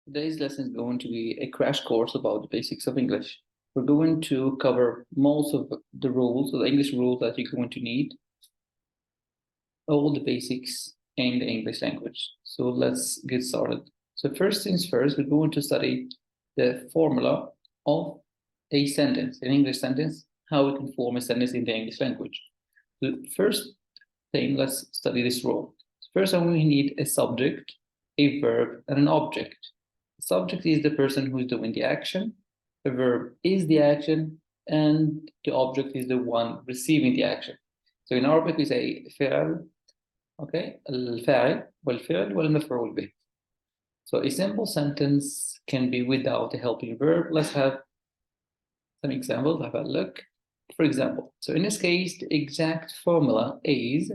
Today's lesson is going to be a crash course about the basics of English. We're going to cover most of the rules, the English rules that you're going to need, all the basics in the English language. So let's get started. So first things first, we're going to study the formula of a sentence, an English sentence, how we can form a sentence in the English language. The first thing, let's study this rule. First, we need a subject, a verb, and an object. The subject is the person who's doing the action, the verb is the action, and the object is the one receiving the action. So in Arabic we say فعل, okay, الفاعل والفعل والمفعول به. So a simple sentence can be without a helping verb. Let's have some examples. Have a look. For example, so in this case, the exact formula is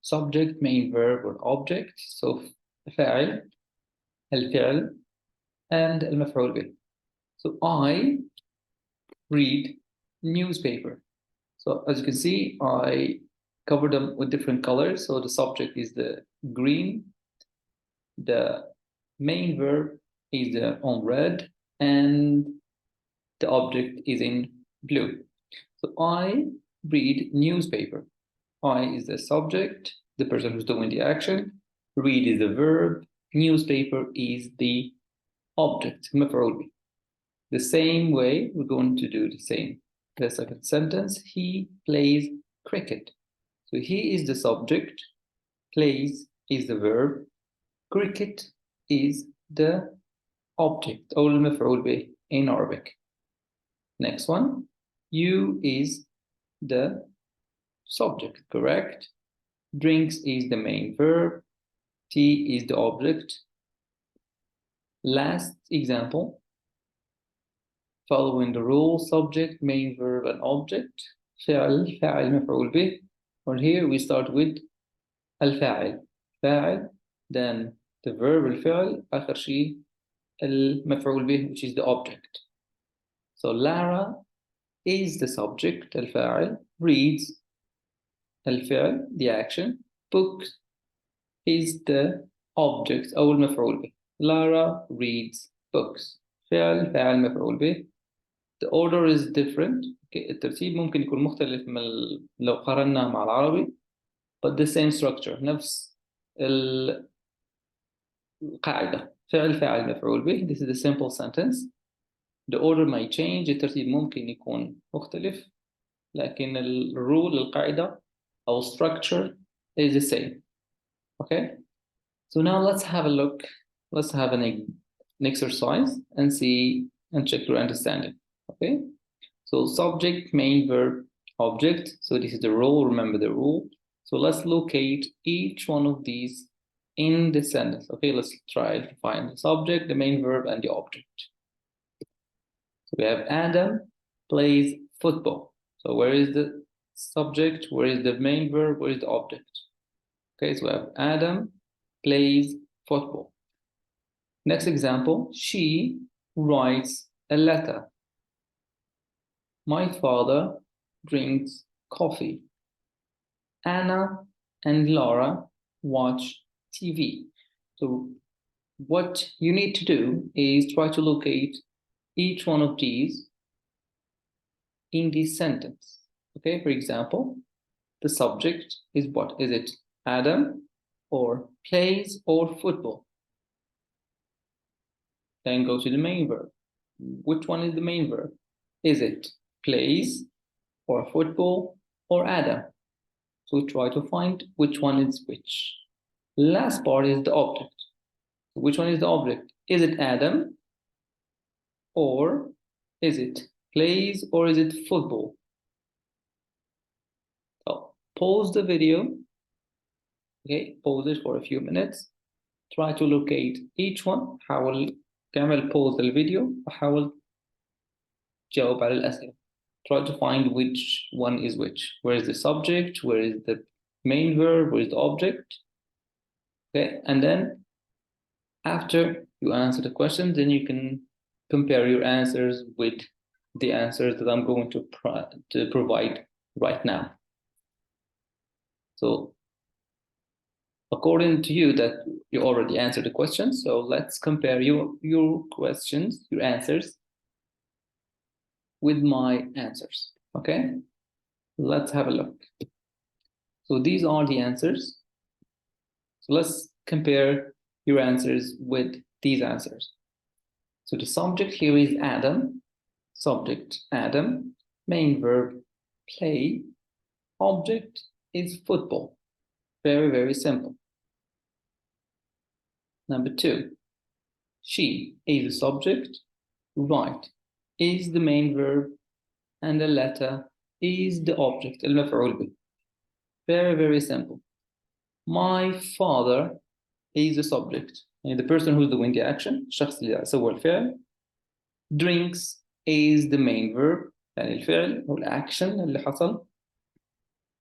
subject, main verb, or object. So فاعل, الفعل, and المفعول به. So I read newspaper. So as you can see, I covered them with different colors. So the subject is the green, the main verb is on red, and the object is in blue. So I read newspaper. I is the subject, the person who's doing the action. Read is the verb. Newspaper is the object, مفعول به. The same way, we're going to do the same. The second sentence, he plays cricket. So he is the subject, plays is the verb, cricket is the object, أو المفعول به in Arabic. Next one, you is the subject, correct? Drinks is the main verb, tea is the object. Last example, following the rule, subject, main verb, and object. فعل, فاعل, مفعول به. Or here we start with الفاعل, فاعل, then the verb الفعل, آخر شيء المفعول به, which is the object. So Lara is the subject, الفاعل, reads الفعل, the action, book is the object أو المفعول به. Lara reads books. فعل فاعل مفعول به. The order is different. الترتيب ممكن يكون مختلف من لو قارنا مع العربي. But the same structure. نفس القاعدة. فعل فاعل مفعول به. This is the simple sentence. The order might change. الترتيب ممكن يكون مختلف. لكن الرول القاعدة أو structure is the same. Okay. So now let's have a look. Let's have an exercise and see and check your understanding. Okay. So subject, main verb, object. So this is the rule. Remember the rule. So let's locate each one of these in the sentence. Okay, let's try to find the subject, the main verb, and the object. So we have Adam plays football. So where is the subject? Where is the main verb? Where is the object? Okay, so we have Adam plays football. Next example, she writes a letter. My father drinks coffee. Anna and Laura watch TV. So what you need to do is try to locate each one of these in this sentence. Okay, for example, the subject is what? Is it Adam or plays or football? Then go to the main verb. Which one is the main verb? Is it plays or football or Adam? So try to find which one is which. Last part is the object. Which one is the object? Is it Adam or is it plays or is it football? So pause the video. Okay, pause it for a few minutes. Try to locate each one. حاول تعمل pause الفيديو وحاول تجاوب على الأسئلة. Try to find which one is which. Where is the subject? Where is the main verb? Where is the object? Okay, and then after you answer the question, then you can compare your answers with the answers that I'm going to provide right now. So according to you, that you already answered the question, so let's compare your questions, your answers, with my answers. Okay, let's have a look. So these are the answers. So let's compare your answers with these answers. So the subject here is Adam. Subject Adam. Main verb play. Object is football. Very, very simple. Number 2. She is the subject. Right is the main verb. And the letter is the object. المفعول به. Very, very simple. My father is the subject. And the person who's doing the action. الشخص اللي سوى الفعل. Drinks is the main verb. يعني الفعل أو الأكشن اللي حصل.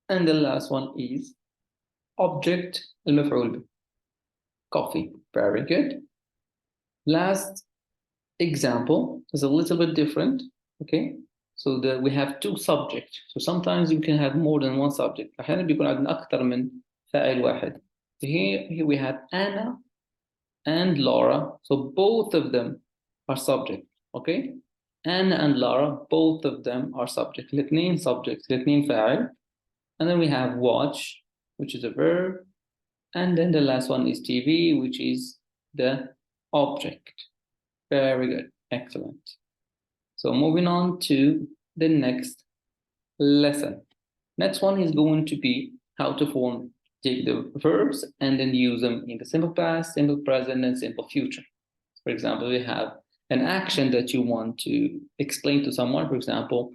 And the last one is object المفعول به. Coffee. Very good. Last example is a little bit different. Okay. So we have 2 subjects. So sometimes you can have more than 1 subject. أحيانا بيكون عندنا أكثر من فاعل واحد. So here we have Anna and Laura. So both of them are subject. Okay. Anna and Laura, both of them are subject. الاثنين subject. الاثنين فاعل. And then we have watch, which is a verb. And then the last one is TV, which is the object. Very good. Excellent. So moving on to the next lesson. Next one is going to be how to take the verbs and then use them in the simple past, simple present, and simple future. For example, we have an action that you want to explain to someone. For example,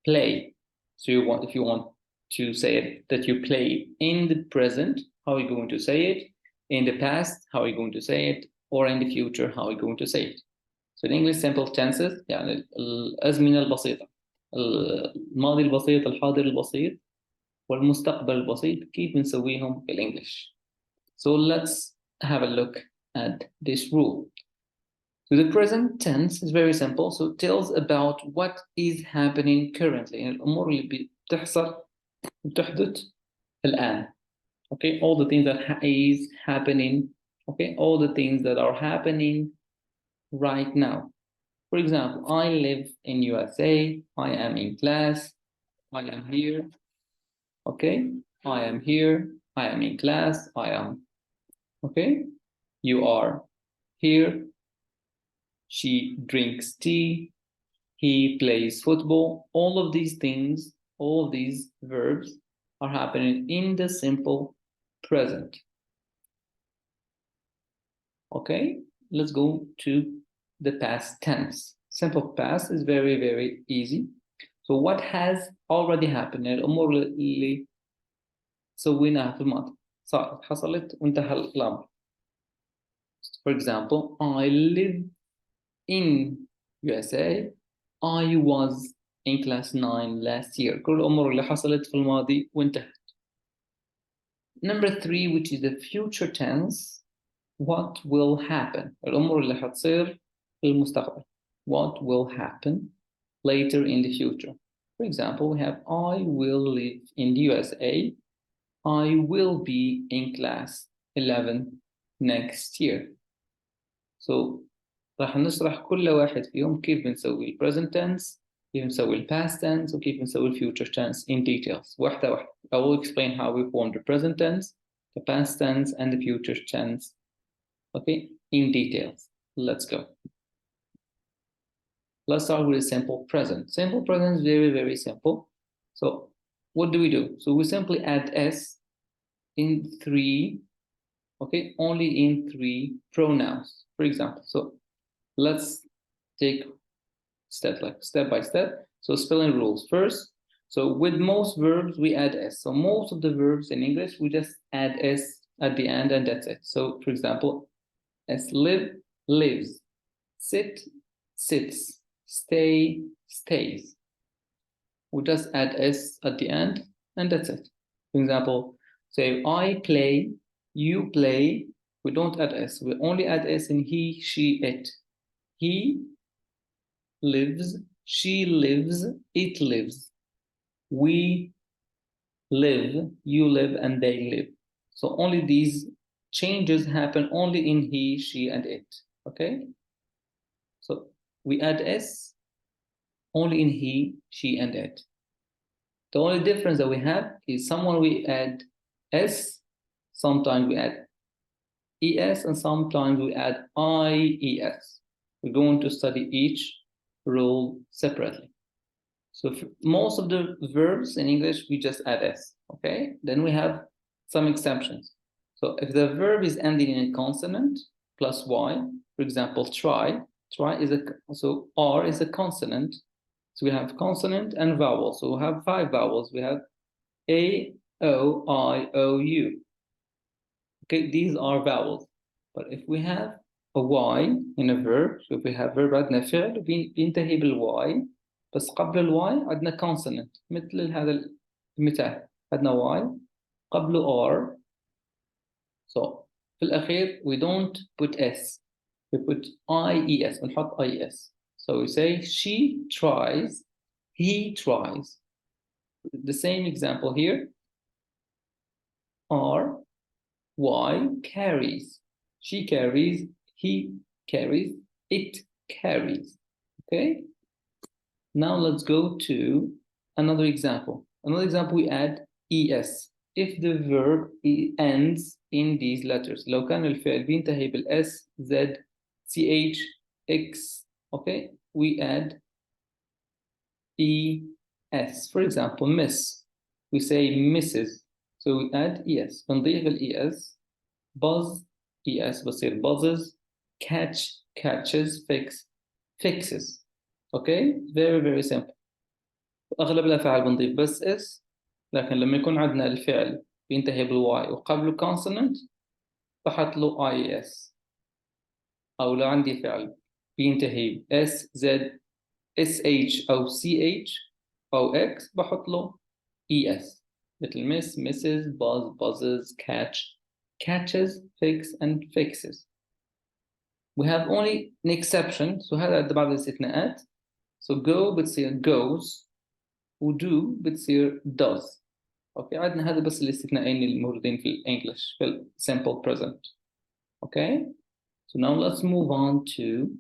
play. So if you want to say it, that you play in the present, how are you going to say it? In the past, how are you going to say it? Or in the future, how are you going to say it? So in English, simple tenses, يعني الأزمنة البسيطة. الماضي البسيط، الحاضر البسيط، والمستقبل البسيط، كيف بنسويهم بالإنجليش. So let's have a look at this rule. So the present tense is very simple. So it tells about what is happening currently. يعني الأمور اللي بتحصل وتحدث الآن. Okay, all the things that is happening. Okay, all the things that are happening right now. For example, I live in USA. I am in class. I am here. Okay, I am here. I am in class. I am. Okay, you are here. She drinks tea. He plays football. All of these things, all of these verbs are happening in the simple present. Okay, let's go to the past tense. Simple past is very, very easy. So what has already happened? الأمور اللي سويناها في الماضي صارت حصلت وانتهى الأمر. For example, I live in USA. I was in class 9 last year. كل الأمور اللي حصلت في الماضي وانتهت. Number 3, which is the future tense. What will happen? الأمور اللي حتصير في المستقبل. What will happen later in the future? For example, we have I will live in the USA. I will be in class 11 next year. So راح نشرح كل واحد فيهم كيف بنسوي present tense, كيف نسوي past tense, وكيف نسوي future tense in details. واحدة واحدة. I will explain how we form the present tense, the past tense, and the future tense. Okay, in details. Let's go. Let's start with a simple present. Simple present is very, very simple. So what do? So we simply add s in 3, okay, only in 3 pronouns, for example. So let's take step by step. So spelling rules first. So with most verbs, we add s. So most of the verbs in English, we just add s at the end and that's it. So for example, as live, lives, sit, sits, stay, stays. We just add s at the end and that's it. For example, say I play, you play, we don't add s. We only add s in he, she, it. He lives, she lives, it lives. We live, you live, and they live. So only these changes happen only in he, she, and it. Okay? So we add s only in he, she, and it. The only difference that we have is someone we add s, sometimes we add es, and sometimes we add ies. We're going to study each rule separately. So for most of the verbs in English, we just add s, okay? Then we have some exceptions. So if the verb is ending in a consonant plus y, for example, try is so R is a consonant. So we have consonant and vowel. So we have 5 vowels. We have A, O, I, O, U. Okay, these are vowels. But if we have a y in a verb, so if we have verb عندنا فعل بينتهي بالواي بس قبل الواي عندنا consonant مثل هذا المثال عندنا y قبله r. So في الأخير we don't put s, we put ies, ونحط ies. So we say she tries, he tries. The same example here. R, Y carries. She carries, he carries, it carries. Okay? Now let's go to another example. Another example, we add es. If the verb ends in these letters. لو كان الفعل بينتهي بالاس, z, ch, x, okay? We add es. For example, miss. We say misses. So we add es. بنضيف es. Buzz, es بصير buzzes. Catch, catches. Fix, fixes. Okay? Very, very simple. أغلب الأفعال بنضيف بس اس. لكن لما يكون عندنا الفعل بينتهي بالواي وقبله consonant بحط له ies. أو لو عندي فعل بينتهي s, z, sh أو ch أو x بحط له es. مثل miss, misses, buzz, buzzes, catch, catches, fix, and fixes. We have only an exception. So هذا بعض الاستثناءات. So go بتصير goes وdo بتصير does. Okay, عندنا هذا بس الاستثناءين الموجودين في الانجليش في ال simple present. Okay, so now let's move on to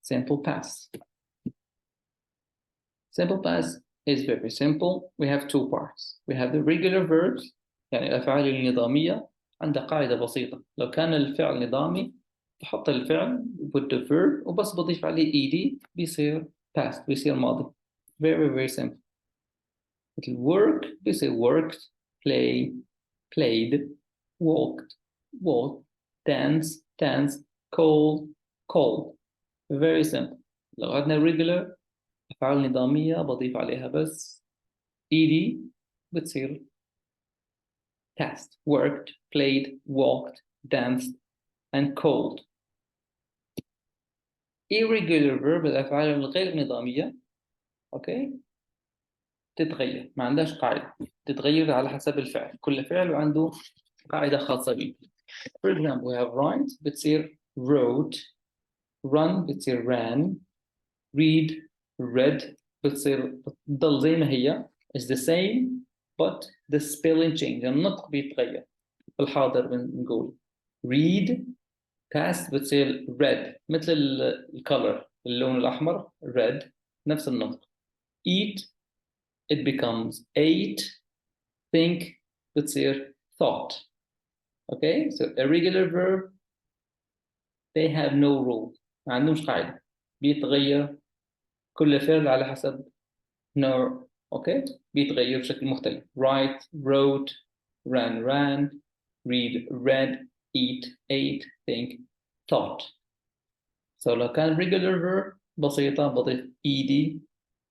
simple past. Simple past is very simple. We have 2 parts. We have the regular verbs, يعني الأفعال النظامية. عندها قاعدة بسيطة. لو كان الفعل نظامي بحط الفعل put the verb وبس بضيف عليه ed بيصير past, بيصير ماضي. Very, very simple. مثل work بيصير worked, play, played, walked, walked, dance, danced, called, called. Very simple. لو عندنا regular أفعال نظامية بضيف عليها بس ed بتصير past, worked, played, walked, danced, and called. Irregular verb الأفعال الغير نظامية أوكي تتغير، ما عندهاش قاعدة، تتغير على حسب الفعل. كل فعل عنده قاعدة خاصة به. For example, we have write بتصير wrote, run بتصير ran, read, read بتصير تضل زي ما هي is the same but the spelling change. النطق بيتغير. في الحاضر بنقول read, past بتصير red مثل الcolor اللون الأحمر red نفس النطق. eat it becomes ate, think بتصير thought. Okay, so irregular verb they have no rule, ما عندهمش قاعدة، بيتغير كل فعل على حسب نوع. okay بيتغير بشكل مختلف. write, wrote, ran, read, read, eat, ate, think, thought. So لو كان regular verb بسيطة بضيف ed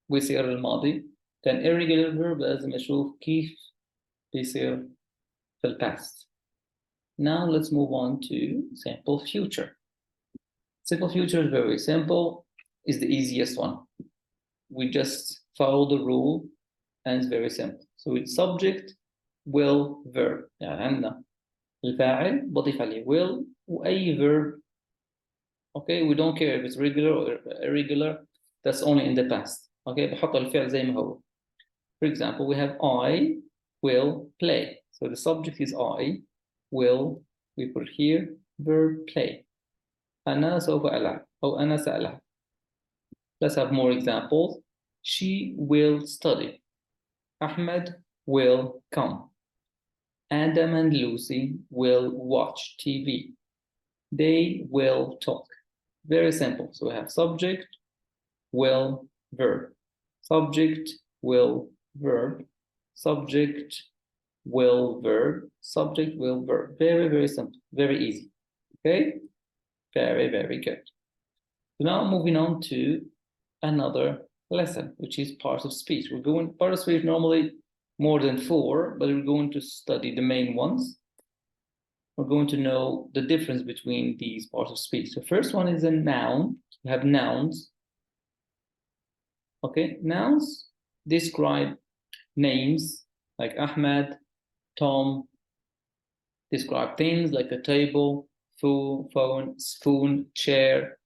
ويصير الماضي. كان irregular verb لازم أشوف كيف بيصير في الباست. Now let's move on to simple future. Simple future is very simple, is the easiest one. We just follow the rule and it's very simple. So it's subject, will, verb. يعني عندنا الفاعل بضيف عليه will وأي verb. Okay, we don't care if it's regular or irregular, that's only in the past. Okay, بحط الفعل زي ما هو. For example, we have I will play. So the subject is I will we put here verb play. أنا سوف ألعب أو أنا سألعب. Let's have more examples. She will study. Ahmed will come. Adam and Lucy will watch TV. They will talk. Very simple. So we have subject, will, verb. Subject, will, verb. Subject, will, verb. Subject, will, verb. Very, very simple. Very easy. Okay? Very, very good. So now moving on to another lesson, which is parts of speech. We're going, part of speech normally more than 4, but we're going to study the main ones. We're going to know the difference between these parts of speech. The first one is a noun. We have nouns. Okay, nouns describe names like Ahmed, Tom, describe things like a table, phone, spoon, chair,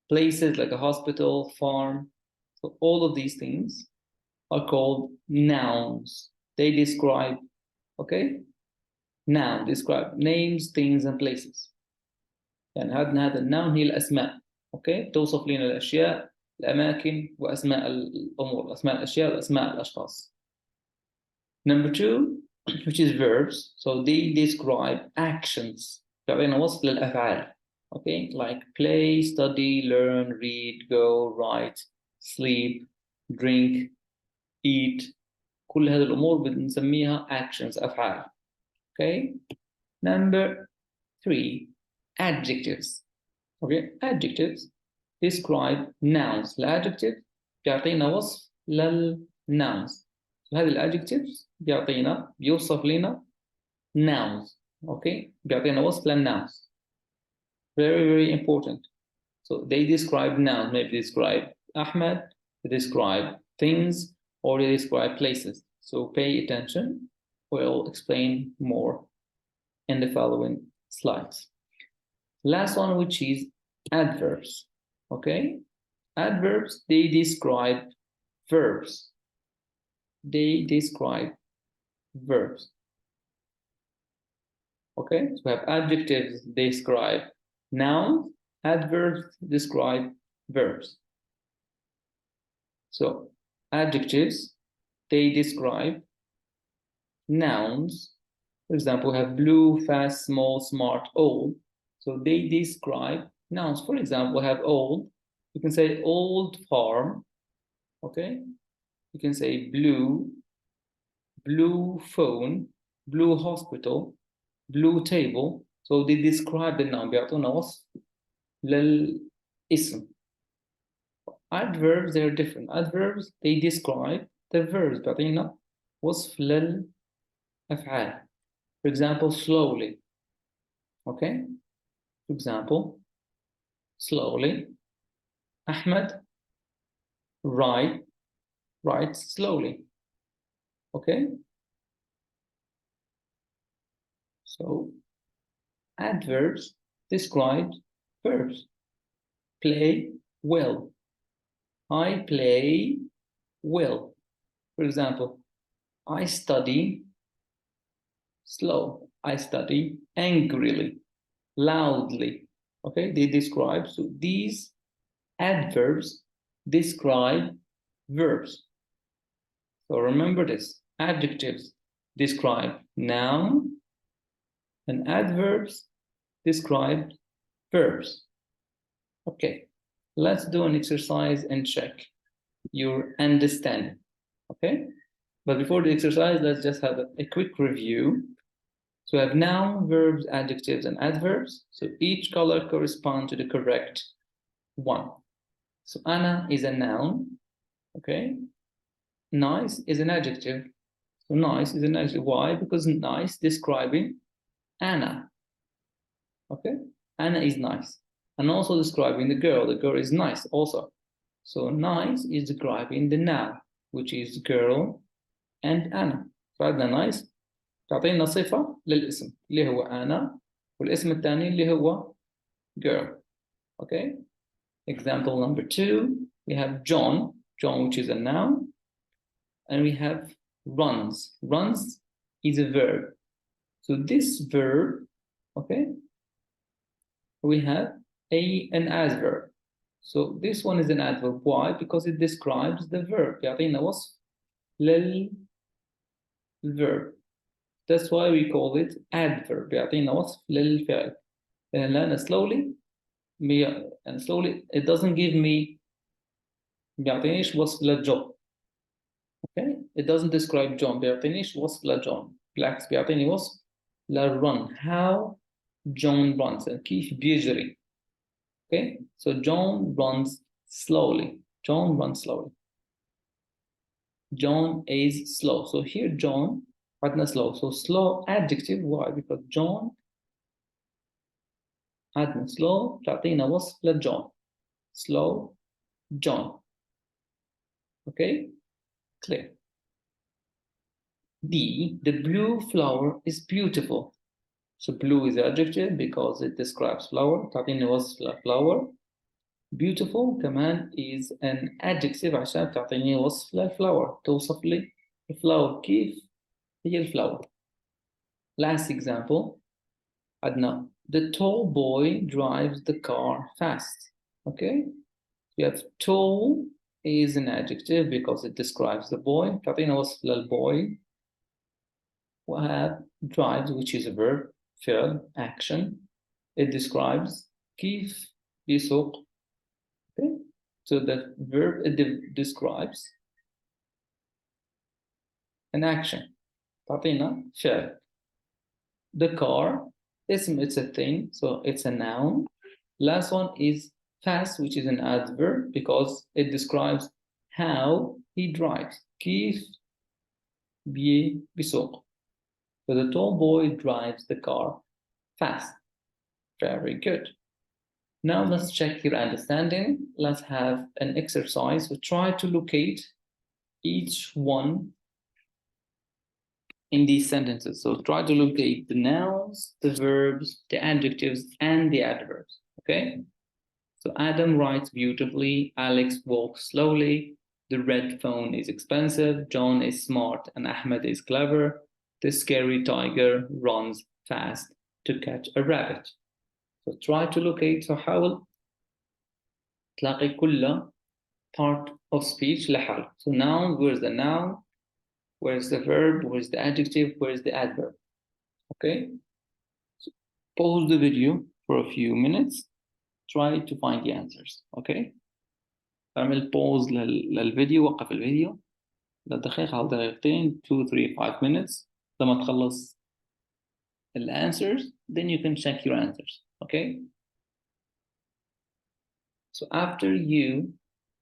places like a hospital, farm. So all of these things are called nouns. They describe, okay? Noun describe names, things, and places. يعني هذا النون هي الأسماء. Okay? توصف لنا الأشياء، الأماكن، وأسماء الأمور، أسماء الأشياء وأسماء الأشخاص. Number 2, which is verbs. So they describe actions. تعطينا وصف للأفعال. Okay? Like play, study, learn, read, go, write, sleep, drink, eat. كل هذه الأمور بنسميها actions, أفعال. Okay? Number 3, adjectives. Okay? Adjectives describe nouns. الadjective بيعطينا وصف للnouns. هذه الadjectives بيوصف لنا nouns. Okay? بيعطينا وصف للnouns. Very, very important. So they describe nouns. Maybe describe Ahmed, they describe things, or they describe places. So pay attention. We'll explain more in the following slides. Last one, which is adverbs. Okay? Adverbs, they describe verbs. They describe verbs. Okay? So we have adjectives describe nouns, adverbs describe verbs. So adjectives, they describe nouns. For example, we have blue, fast, small, smart, old. So they describe nouns. For example, we have old. You can say old farm. Okay? You can say blue, blue phone, blue hospital, blue table. So they describe the noun. بيعطونا وصف للاسم. Adverbs, they're different. Adverbs, they describe the verbs. بيعطينا وصف للأفعال. For example, slowly. Okay? For example, slowly. Ahmed writes slowly. Okay? So, adverbs describe verbs. Play well. I play well. For example, I study slow. I study angrily, loudly. Okay, they describe. So these adverbs describe verbs. So remember this. Adjectives describe noun, and adverbs describe verbs. Okay, let's do an exercise and check your understanding. Okay, but before the exercise, let's just have a quick review. So we have noun, verbs, adjectives, and adverbs. So each color corresponds to the correct one. So Anna is a noun. Okay. Nice is an adjective. So nice is an adjective. Why? Because nice describing Anna. Okay. Anna is nice. And also describing the girl. The girl is nice also. So nice is describing the noun, which is girl and Anna. فعندنا nice تعطينا صفة للاسم اللي هو أنا والاسم الثاني اللي هو girl. Okay. Example number 2, we have John, which is a noun, and we have runs. Runs is a verb. So this verb Okay. We have an adverb. So this one is an adverb. Why? Because it describes the verb. يعطينا وصف للverb. That's why we call it adverb. يعطينا وصف للفعل. لأن slowly it doesn't give me بيعطينيش وصف للjob. Okay? It doesn't describe John. بيعطينيش وصف لجون. بالعكس بيعطيني وصف للrun. How John runs. كيف بيجري. Okay? So John runs slowly. John runs slowly. John is slow. So here John عندنا slow. So slow adjective. Why? Because John عندنا slow تعطينا وصف لجون. Slow John. Okay? Clear. D. The blue flower is beautiful. So blue is adjective because it describes flower. تعطيني وصف لفlower. Beautiful كمان is an adjective عشان تعطيني وصف للفlower. توصف لي الفlower. كيف هي الفlower. Last example. عندنا the tall boy drives the car fast. Okay. We have tall is an adjective because it describes the boy. تعطينا وصف للboy. We have drives, which is a verb, فعل, action. It describes كيف بيسوق. Okay. So the verb it describes an action. تعطينا فعل. The car, اسم, it's a thing, so it's a noun. Last one is fast, which is an adverb because it describes how he drives. كيف بيسوق. So the tall boy drives the car fast. Very good. Now let's check your understanding. Let's have an exercise. We try to locate each one in these sentences. So try to locate the nouns, the verbs, the adjectives, and the adverbs. Okay? So Adam writes beautifully. Alex walks slowly. The red phone is expensive. John is smart and Ahmed is clever. The scary tiger runs fast to catch a rabbit. So try to locate. So حاول تلاقي كل part of speech لحال. So noun, where's the noun? Where's the verb? Where's the adjective? Where's the adverb? Okay. So pause the video for a few minutes. Try to find the answers. Okay. اعمل pause للفيديو. وقف الفيديو لدقيقة أو دقيقتين. 2, 3, 5 minutes. لما تخلص answers, then you can check your answers. Okay. So after you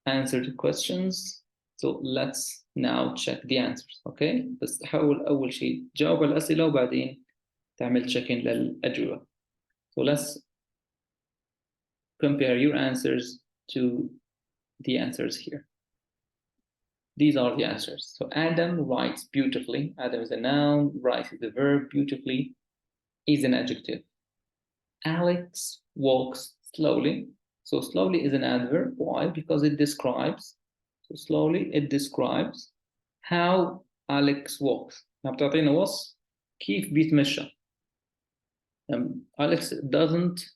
answer the questions, so let's now check the answers. Okay. بس حاول أول شيء تجاوب على الأسئلة وبعدين تعمل check-in للأجوبة. So let's compare your answers to the answers here. These are the answers. So Adam writes beautifully. Adam is a noun. Writes is a verb. Beautifully is an adjective. Alex walks slowly. So slowly is an adverb. Why? Because it describes. So slowly it describes how Alex walks. بتعطينا وصف كيف بيتمشى. Alex doesn't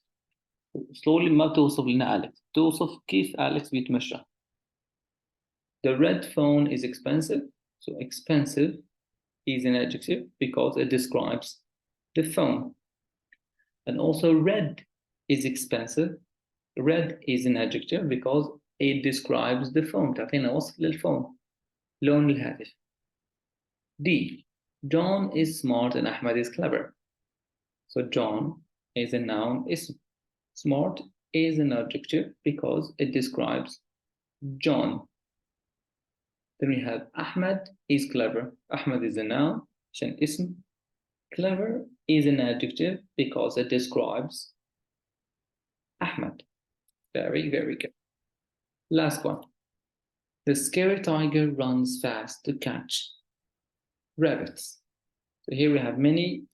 slowly ما توصف لنا Alex. توصف كيف Alex بيتمشى. The red phone is expensive. So expensive is an adjective because it describes the phone. And also red is expensive. Red is an adjective because it describes the phone. تعطينا وصف للفون. لون الهاتف. D. John is smart and Ahmed is clever. So John is a noun. Smart is an adjective because it describes John. Then we have Ahmed is clever. Ahmed is a noun. عشان اسم. Clever is an adjective because it describes Ahmed. Very, very good. Last one. The scary tiger runs fast to catch rabbits. So here we have many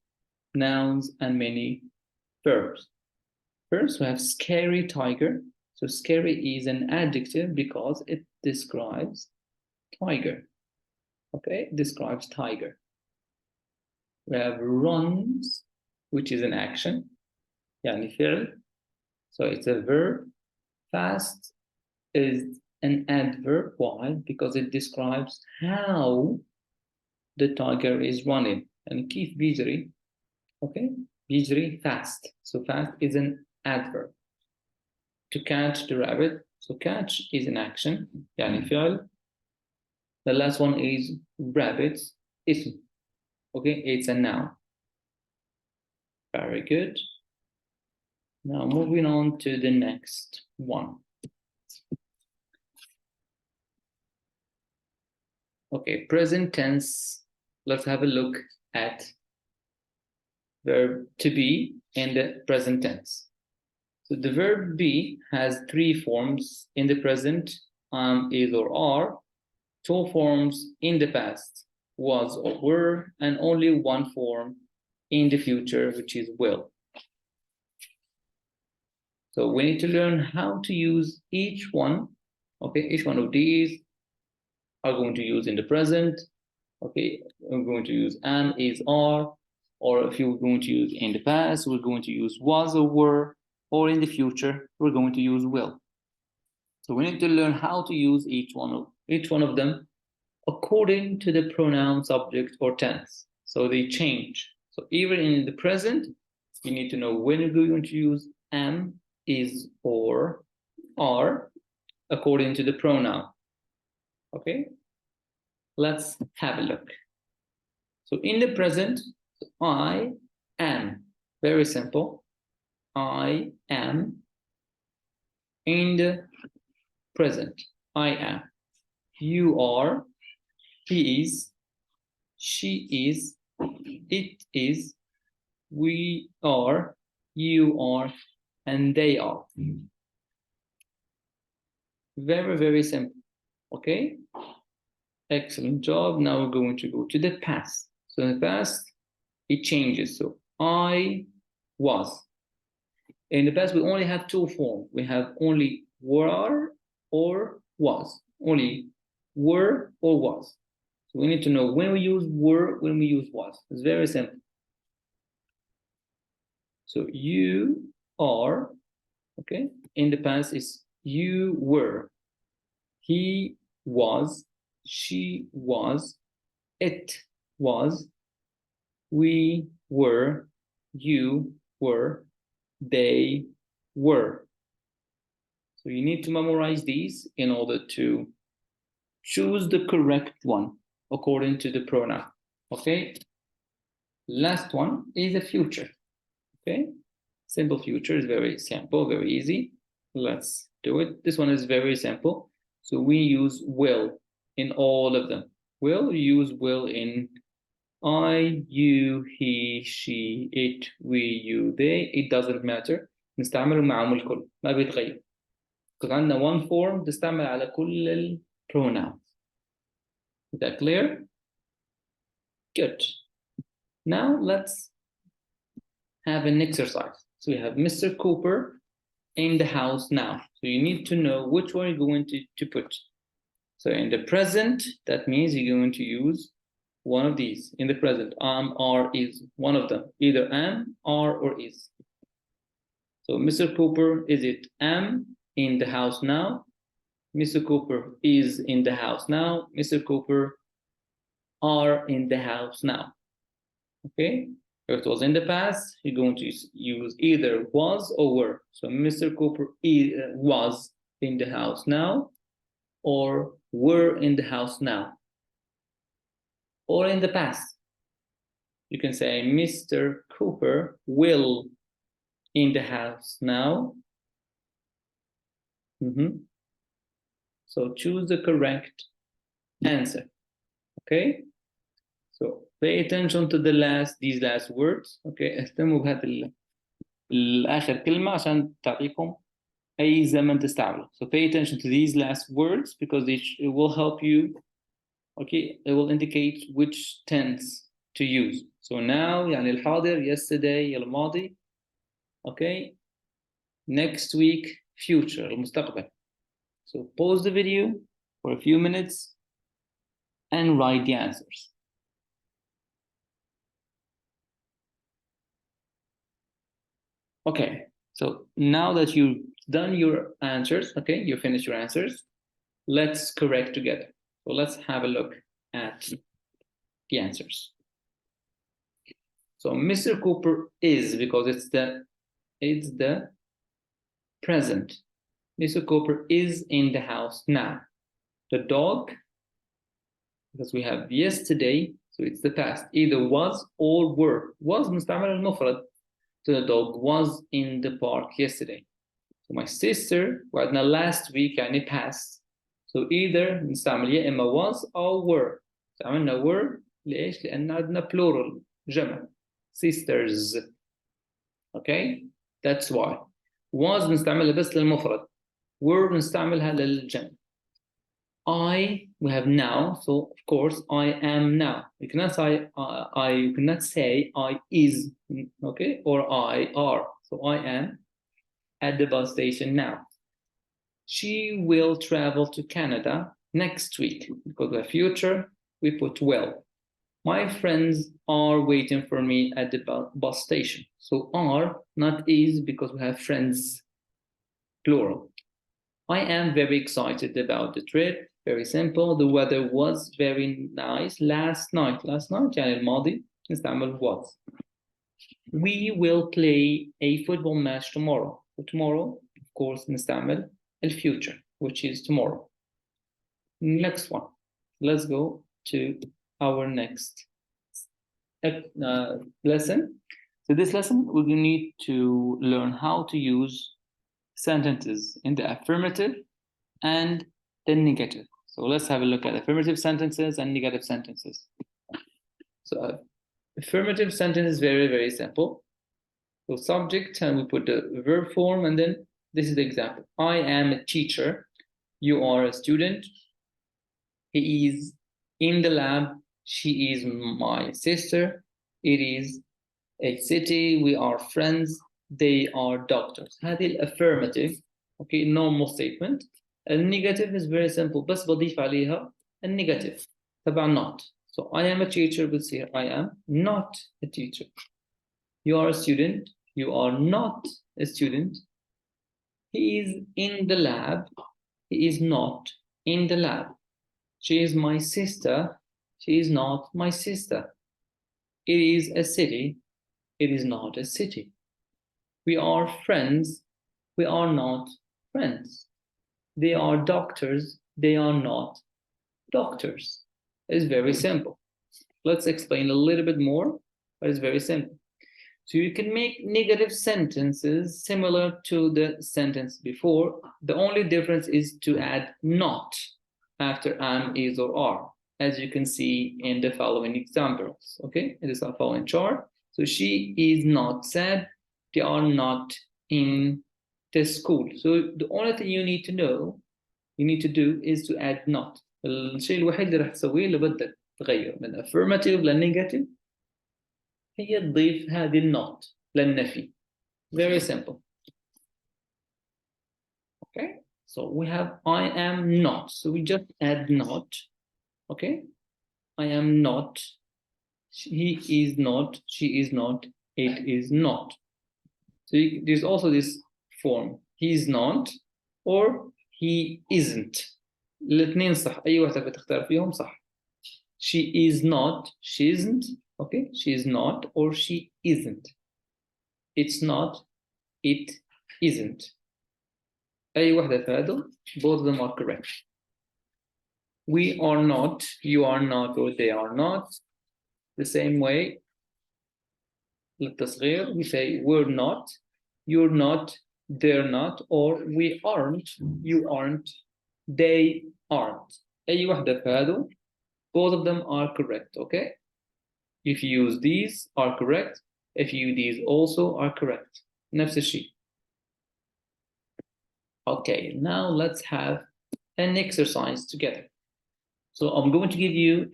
nouns and many verbs. First, we have scary tiger. So scary is an adjective because it describes tiger. Okay, it describes tiger. We have runs. which is an action يعني فعل. So it's a verb. Fast is an adverb. Why? Because it describes how the tiger is running. And كيف بيجري. Okay, بيجري fast. So fast is an adverb. To catch the rabbit. So catch is an action يعني فعل. The last one is rabbits. اسم. Okay, it's a noun. Very good. Now moving on to the next one. Okay, present tense. Let's have a look at verb to be in the present tense. So the verb be has three forms in the present, is or are, two forms in the past, was or were, and only one form in the future, which is will. So we need to learn how to use each one. Okay, each one of these are going to use in the present. Okay, we're going to use am, is, are, or if you're going to use in the past, we're going to use was or were, or in the future, we're going to use will. So we need to learn how to use each one of them according to the pronoun, subject, or tense. So they change. So even in the present, you need to know when you're going to use am, is, or are according to the pronoun. Okay, let's have a look. So in the present, I am, very simple. I am. In the present, I am. You are, he is, she is, it is, we are, you are, and they are. Very, very simple. Okay? Excellent job. Now we're going to go to the past. So in the past, it changes. So I was. In the past, we only have two forms. We have only were or was. Only were or was. So we need to know when we use were, when we use was. It's very simple. So you are, okay? In the past, is you were. He was, she was, it was, we were, you were, they were. So you need to memorize these in order to choose the correct one according to the pronoun. Okay? Last one is the future. Okay? Simple future is very simple, very easy. Let's do it. This one is very simple. So we use will in all of them. Will, use will in I, you, he, she, it, we, you, they. It doesn't matter. نستعمله معهم الكل ما بيتغير. because عندنا one form تستعمل على كل ال pronouns. Is that clear? Good. Now let's have an exercise. So we have Mr. Cooper in the house now. So you need to know which one you're going to put. So in the present, that means you're going to use one of these. In the present, am, are, is, one of them. Either am, are, or is. So Mr. Cooper, is it am in the house now? Mr. Cooper is in the house now. Mr. Cooper are in the house now. Okay? If it was in the past, you're going to use either was or were. So Mr. Cooper was in the house now, or were in the house now. Or in the past, you can say Mr. Cooper will in the house now. So choose the correct answer. Okay? So pay attention to these last words. Okay, اهتموا بهذا الآخر كلمة عشان تعطيكم أي زمن تستعمله. So pay attention to these last words because it will help you. Okay, it will indicate which tense to use. So now يعني الحاضر, yesterday, الماضي. Okay, next week, future, المستقبل. So pause the video for a few minutes and write the answers. Okay, so now that you've done your answers, okay, you finished your answers, let's correct together. So let's have a look at the answers. So Mr. Cooper is, because it's the present. Mr. Cooper is in the house now. The dog, because we have yesterday, so it's the past, either was or were. Was مستعمل المفرد. So the dog was in the park yesterday. So my sister, وعندنا last week يعني past. So either نستعمل يا إما was or were. استعملنا were ليش؟ لأن عندنا plural جمع. Sisters. Okay? That's why. Was بنستعملها بس للمفرد. Were بنستعملها للجمع. We have now, so of course I am now. You cannot say I is, okay, or I are. So I am at the bus station now. She will travel to Canada next week. Because the future, we put will. My friends are waiting for me at the bus station. So are, not is, because we have friends, plural. I am very excited about the trip. Very simple. The weather was very nice last night. Last night يعني الماضي نستعمل was. We will play a football match tomorrow. Tomorrow, of course, نستعمل الfuture, which is tomorrow. Next one. Let's go to our next lesson. So this lesson, we need to learn how to use sentences in the affirmative and the negative. So let's have a look at affirmative sentences and negative sentences. So affirmative sentence is very, very simple. So subject, and we put the verb form, and then this is the example. I am a teacher. You are a student. He is in the lab. She is my sister. It is a city. We are friends. They are doctors. هذه affirmative. Okay, normal statement. النيجاتيف is very simple. بس بضيف عليها النيجاتيف تبع not. So I am a teacher. We'll say I am not a teacher. You are a student. You are not a student. He is in the lab. He is not in the lab. She is my sister. She is not my sister. It is a city. It is not a city. We are friends. We are not friends. They are doctors. They are not doctors. It's very simple. Let's explain a little bit more, but it's very simple. So you can make negative sentences similar to the sentence before. The only difference is to add not after am, is, or are, as you can see in the following examples. Okay, it is our following chart. So she is not sad. They are not in the school. So the only thing you need to know, you need to do, is to add not. الشيء الوحيد اللي راح تسويه اللي بدك تغير من affirmative للنيجاتيف هي تضيف هذه النوت للنفي. Very simple. Okay, so we have I am not. So we just add not. Okay, I am not. He is not. She is not. It is not. So there's also this form. He is not or he isn't. الاثنين صح. أي واحدة بتختار فيهم صح. She is not. She isn't. Okay, she is not or she isn't. It's not. It isn't. أي واحدة في هذول, both of them are correct. We are not, you are not, or they are not. The same way, للتصغير, we say we're not, you're not, they're not, or we aren't, you aren't, they aren't. أي واحدة في هذول, both of them are correct, okay? If you use these, are correct. If you use these also are correct. نفس الشيء. Okay, now let's have an exercise together. So I'm going to give you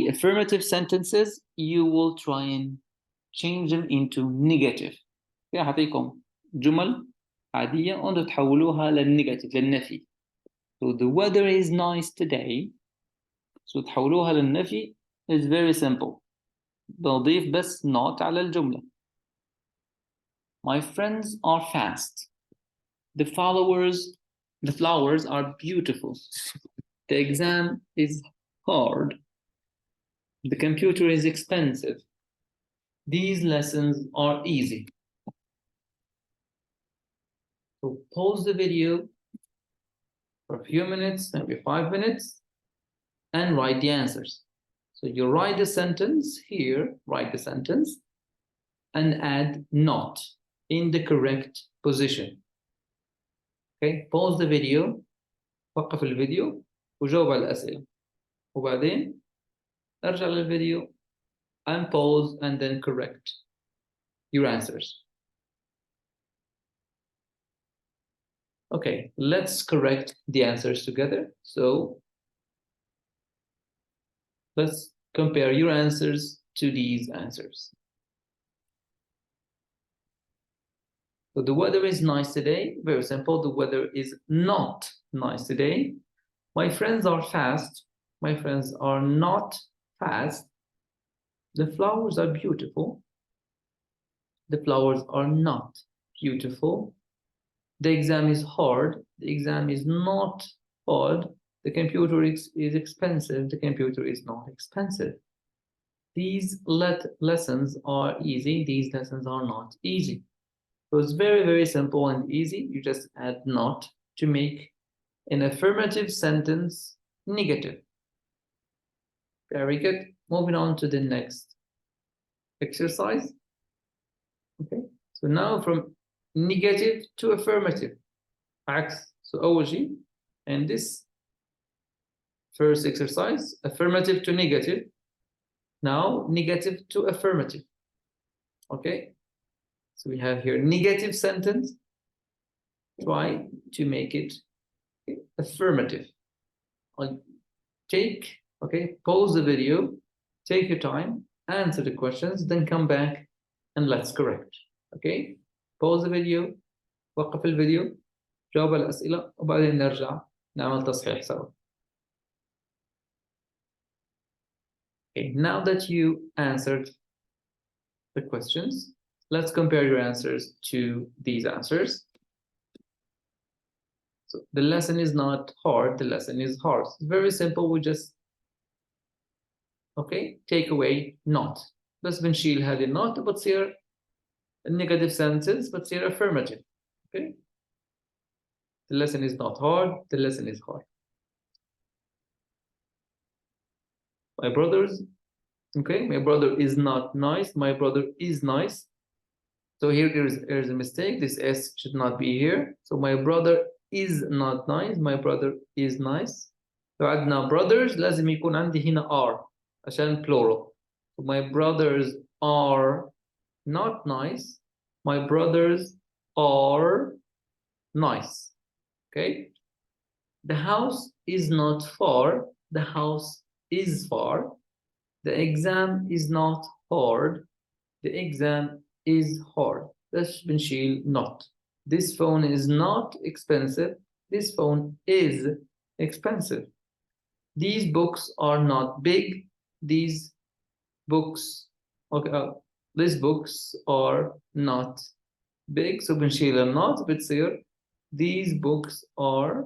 affirmative sentences. You will try and change them into negative. هعطيكم جمل عادية وأنتوا تحولوها للنيجاتيف, للنفي. So the weather is nice today. So تحولوها للنفي is very simple. بضيف بس not على الجملة. My friends are fast. The flowers are beautiful. The exam is hard. The computer is expensive. These lessons are easy. So pause the video for a few minutes, maybe 5 minutes, and write the answers. So you write the sentence here, write the sentence, and add not in the correct position. Okay, pause the video, وقف الفيديو وجاوب على الأسئلة. وبعدين ارجع للفيديو and pause and then correct your answers. Okay, let's correct the answers together. So let's compare your answers to these answers. So the weather is nice today. Very simple. The weather is not nice today. My friends are fast. My friends are not fast. The flowers are beautiful. The flowers are not beautiful. The exam is hard. The exam is not hard. The computer is expensive. The computer is not expensive. These lessons are easy. These lessons are not easy. So it's very, very simple and easy. You just add not to make an affirmative sentence negative. Very good. Moving on to the next exercise. Okay. So now from negative to affirmative. So أول شيء, and this first exercise, affirmative to negative. Now negative to affirmative. Okay. So we have here negative sentence. Try to make it affirmative. I'll pause the video, take your time, answer the questions, then come back and let's correct. Okay, pause the video, وقف الفيديو, جاوب على الأسئلة, وبعدين نرجع نعمل تصحيح سوا. Okay, now that you answered the questions, let's compare your answers to these answers. So the lesson is not hard, the lesson is hard. It's very simple, we just, take away not. بس بنشيل هذه النوت بتصير negative sentence بتصير affirmative. Okay? The lesson is not hard, the lesson is hard. My brothers, my brother is not nice, my brother is nice. So here there's a mistake, this S should not be here. So my brother is not nice, my brother is nice. So عندنا brothers لازم يكون عندي هنا R عشان plural. So my brothers are not nice, my brothers are nice. Okay? The house is not far, the house is far. The exam is not hard, the exam is hard. That's بنشيل not. This phone is not expensive, this phone is expensive. These books are not big, these books these books are not big. So بنشيل not بتصير these books are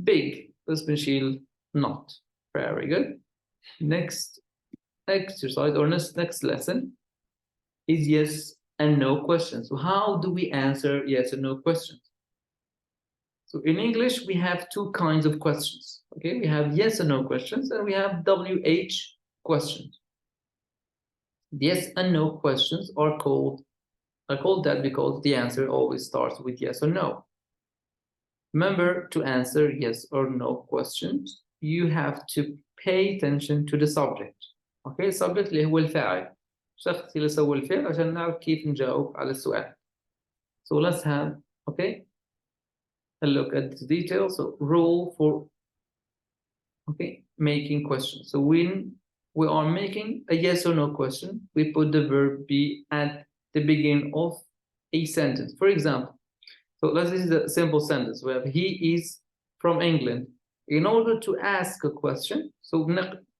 big. بس بنشيل not. Very good. Next exercise or next lesson is yes and no questions. So how do we answer yes and no questions? So in English, we have two kinds of questions. Okay, we have yes and no questions, and we have WH questions. Yes and no questions are called that because the answer always starts with yes or no. Remember, to answer yes or no questions, you have to pay attention to the subject. Okay, subject اللي هو الفاعل. الشخص اللي سوى الفعل عشان نعرف كيف نجاوب على السؤال. So let's have, a look at the details. So rule for, making questions. So when we are making a yes or no question, we put the verb be at the beginning of a sentence. For example, so this is a simple sentence where he is from England. In order to ask a question, so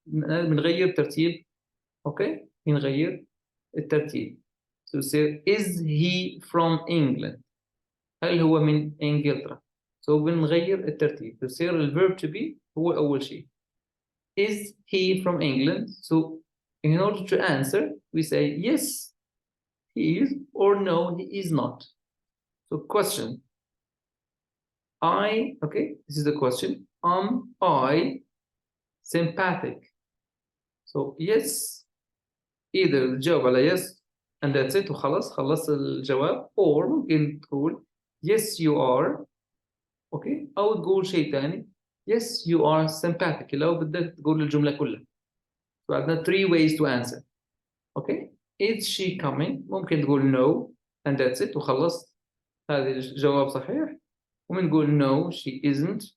بنغير ترتيب, نغير الترتيب. So say, is he from England? هل هو من إنجلترا؟ So بنغير الترتيب. بصير الverb to be هو أول شيء. Is he from England? So in order to answer, we say yes, he is, or no, he is not. So question. Okay, this is the question. Am I sympathetic? So yes, either الجواب على yes and that's it وخلص خلصت الجواب, or ممكن تقول yes you are, okay, أو تقول شيء ثاني yes you are sympathetic لو بدك تقول الجملة كلها. So عندنا 3 ways to answer. Okay, is she coming? ممكن تقول no and that's it وخلصت, هذا الجواب صحيح. ومن نقول no she isn't,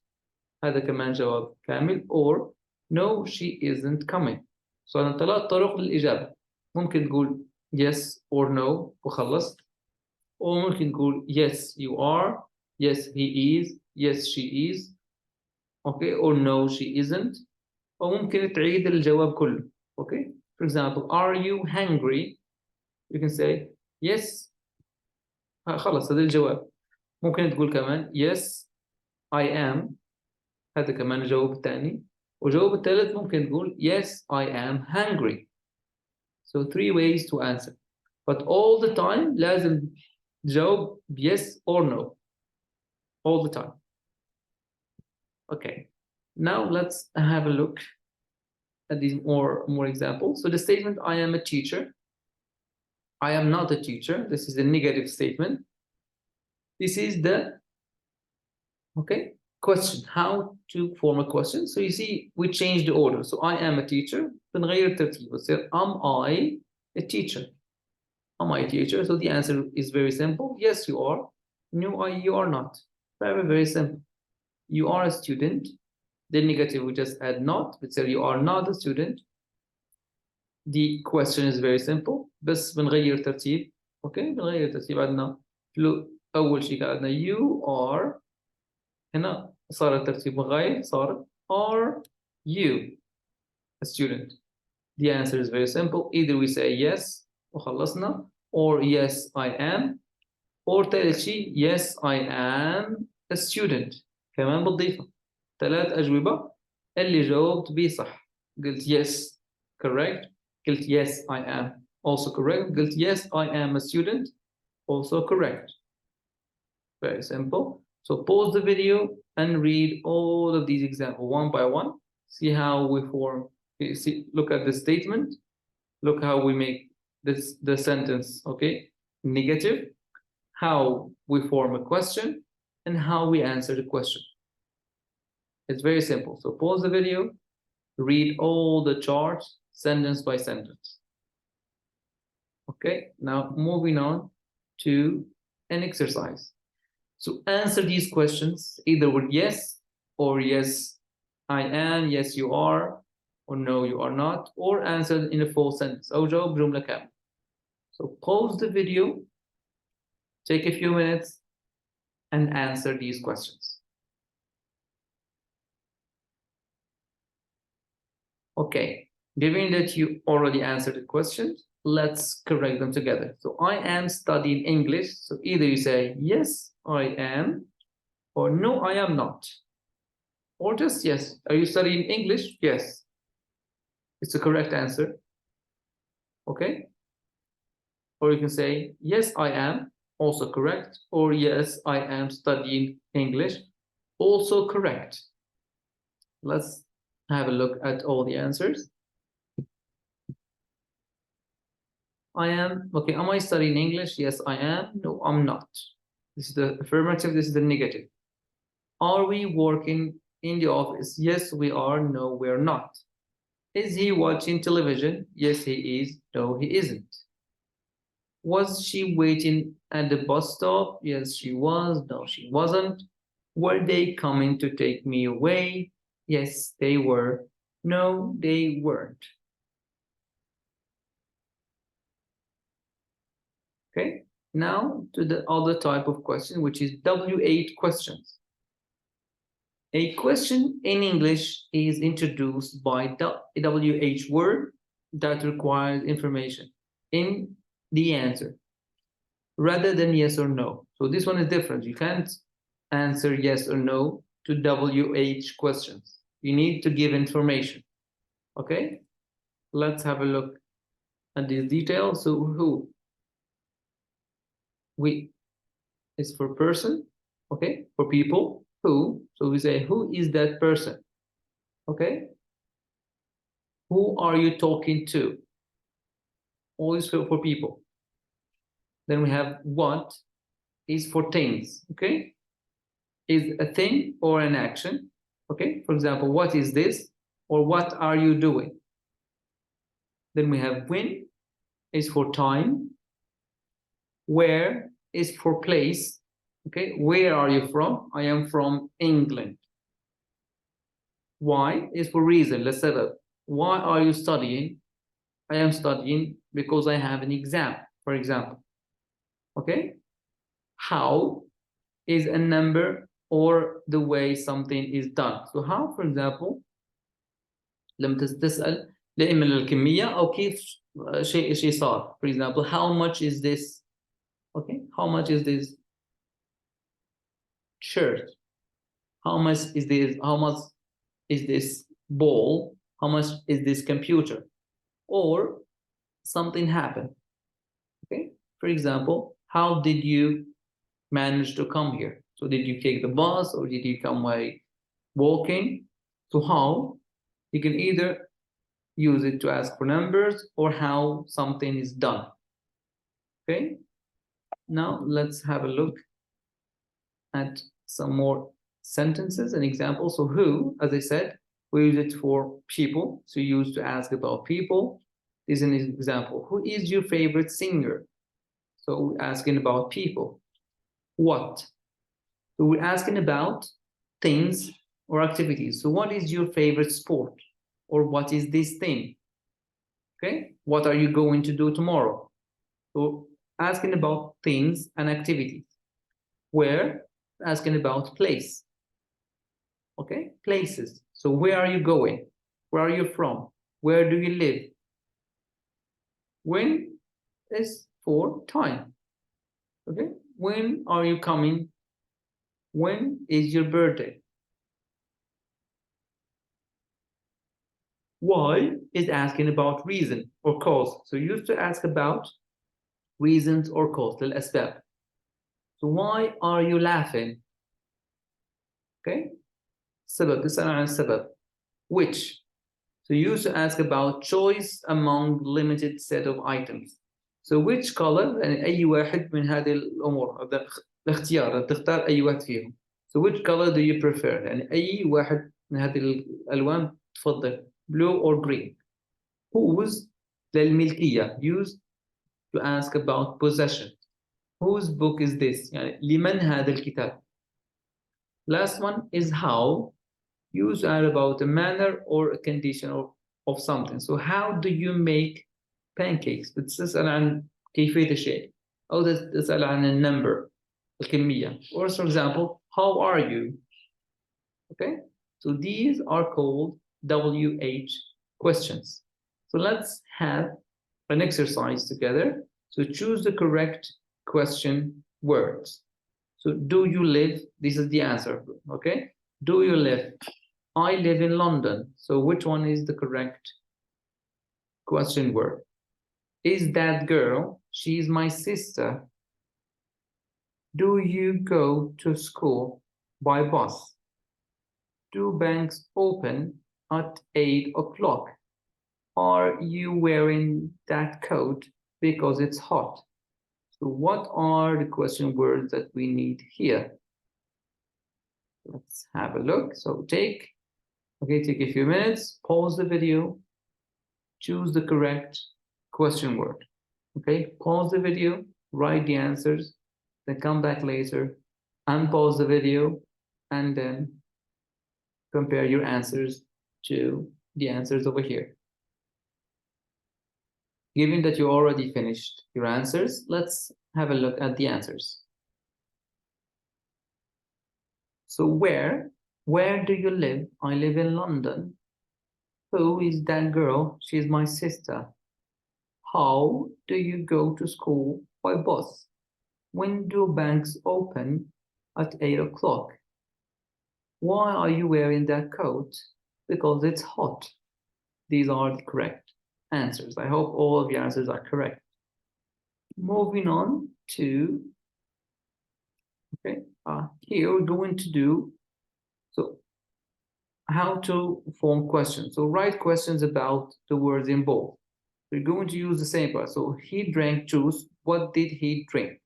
هذا كمان جواب كامل, or no she isn't coming. So عندنا 3 طرق للإجابة. ممكن تقول yes or no وخلصت, or ممكن تقول yes you are, yes he is, yes she is, okay, or no she isn't, أو ممكن تعيد الجواب كله. Okay, for example, are you hungry? You can say yes, خلص هذا الجواب. ممكن تقول كمان yes I am, هذا كمان الجواب الثاني. والجواب الثالث ممكن تقول yes I am hungry. So 3 ways to answer, but all the time لازم تجاوب yes or no, all the time. Okay, now let's have a look at these more examples. So the statement I am a teacher, I am not a teacher, this is a negative statement. This is the question, how to form a question. So you see we change the order. So I am a teacher, بنغير الترتيب وتصير am I a teacher? Am I a teacher? So the answer is very simple. Yes, you are. No, you are not. Very simple. You are a student. The negative we just add not. We say you are not a student. The question is very simple. بس بنغير ترتيب. Okay, بنغير ترتيب. عندنا أول شيء عندنا you are. هنا صار الترتيب مغاير. صار are you a student? The answer is very simple. Either we say yes وخلصنا, or yes I am, or ثالث شيء yes I am a student. كمان بتضيفها 3 أجوبة. اللي جاوبت بيه صح. قلت yes correct, قلت yes I am also correct, قلت yes I am a student also correct. Very simple. So pause the video and read all of these examples one by one. See how we form. See, look at the statement. Look how we make the sentence, okay, negative, how we form a question, and how we answer the question. It's very simple. So pause the video, read all the charts, sentence by sentence. Okay, now moving on to an exercise. So answer these questions either with yes, or yes, I am, yes, you are, or no, you are not, or answer in a full sentence. أو جاوب جملة كاملة. So pause the video, take a few minutes, and answer these questions. Okay, given that you already answered the questions, let's correct them together. So I am studying English. So either you say, yes, I am, or no, I am not. Or just yes. Are you studying English? Yes. It's the correct answer. Okay. Or you can say, yes, I am, also correct. Or yes, I am studying English, also correct. Let's have a look at all the answers. I am, okay, am I studying English? Yes, I am. No, I'm not. This is the affirmative, this is the negative. Are we working in the office? Yes, we are. No, we're not. Is he watching television? Yes, he is. No, he isn't. Was she waiting at the bus stop? Yes, she was. No, she wasn't. Were they coming to take me away? Yes, they were. No, they weren't. Okay, now to the other type of question, which is W8 questions. A question in English is introduced by the WH word that requires information in the answer. rather than yes or no. So this one is different. You can't answer yes or no to WH questions. You need to give information. Okay, let's have a look at these details. So who? We is for person. Okay, for people. Who? So we say, who is that person? Okay, who are you talking to? Always for people. Then we have what is for things. Okay, is a thing or an action. Okay, for example, what is this, or what are you doing? Then we have when is for time, where is for place. Okay, where are you from? I am from England. Why is for reason. Let's set up. Why are you studying? I am studying because I have an exam, for example. Okay, how is a number or the way something is done. So how, for example, لما تسأل دائما الكمية أو كيف شيء صار. For example, how much is this? Okay, how much is this shirt? How much is this? How much is this ball? How much is this computer? Or something happened. Okay, for example, how did you manage to come here? So did you take the bus or did you come by walking? So how, you can either use it to ask for numbers or how something is done. Okay, now let's have a look at some more sentences and examples. So who, as I said, we use it for people. So you use to ask about people. This is an example. Who is your favorite singer? So we're asking about people. What? So we're asking about things or activities. So what is your favorite sport? Or what is this thing? Okay, what are you going to do tomorrow? So asking about things and activities. Where? Asking about place. Okay, places. So where are you going? Where are you from? Where do you live? When is for time. Okay, when are you coming? When is your birthday? Why is asking about reason or cause. So you used to ask about reasons or cause, للأسباب. So why are you laughing? Okay, سبب, تسأل عن السبب. Which? So you used to ask about choice among limited set of items. So which color, يعني أي واحد من هذه الأمور، الاختيار، تختار أي واحد فيهم. So which color do you prefer؟ يعني أي واحد من هذه الألوان تفضل، blue or green. Whose للملكية, used to ask about possession. Whose book is this؟ يعني لمن هذا الكتاب. Last one is how, used to ask about a manner or a condition of something. So how do you make pancakes؟ بتسأل عن كيفية الشيء أو تسأل عن النمبر الكمية. Or for example, how are you? Okay, so these are called WH questions. So let's have an exercise together. So choose the correct question words. So do you live? This is the answer. Okay, do you live? I live in London. So which one is the correct question word? Is that girl? She's my sister. Do you go to school by bus? Do banks open at 8 o'clock? Are you wearing that coat because it's hot? So what are the question words that we need here? Let's have a look. So take a few minutes, pause the video, choose the correct question word. Okay, pause the video, write the answers, then come back later, unpause the video, and then compare your answers to the answers over here. Given that you already finished your answers, let's have a look at the answers. So where do you live? I live in London. Who is that girl? She's my sister. How do you go to school by bus? when do banks open at 8 o'clock? Why are you wearing that coat? Because it's hot. These are the correct answers. I hope all of your answers are correct. Moving on to, okay, here we're going to do, so how to form questions. So write questions about the words in bold. We're going to use the same part. So he drank juice. What did he drink?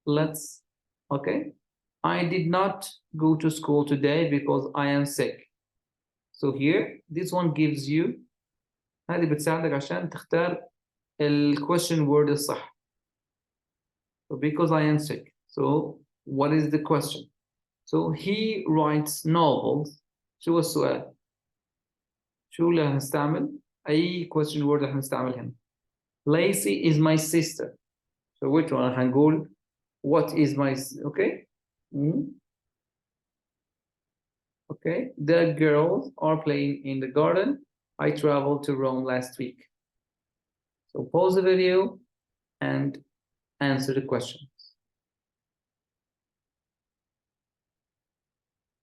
Let's, okay. I did not go to school today because I am sick. So here, this one gives you, هذه بتساعدك عشان تختار ال question word الصح. So because I am sick. So what is the question? So he writes novels. شو السؤال؟ شو اللي هنستعمل؟ أي question word رح نستعمل هنا. Lacey is my sister. So which one هنقول what is my, okay? Okay, the girls are playing in the garden. I traveled to Rome last week. So pause the video and answer the questions.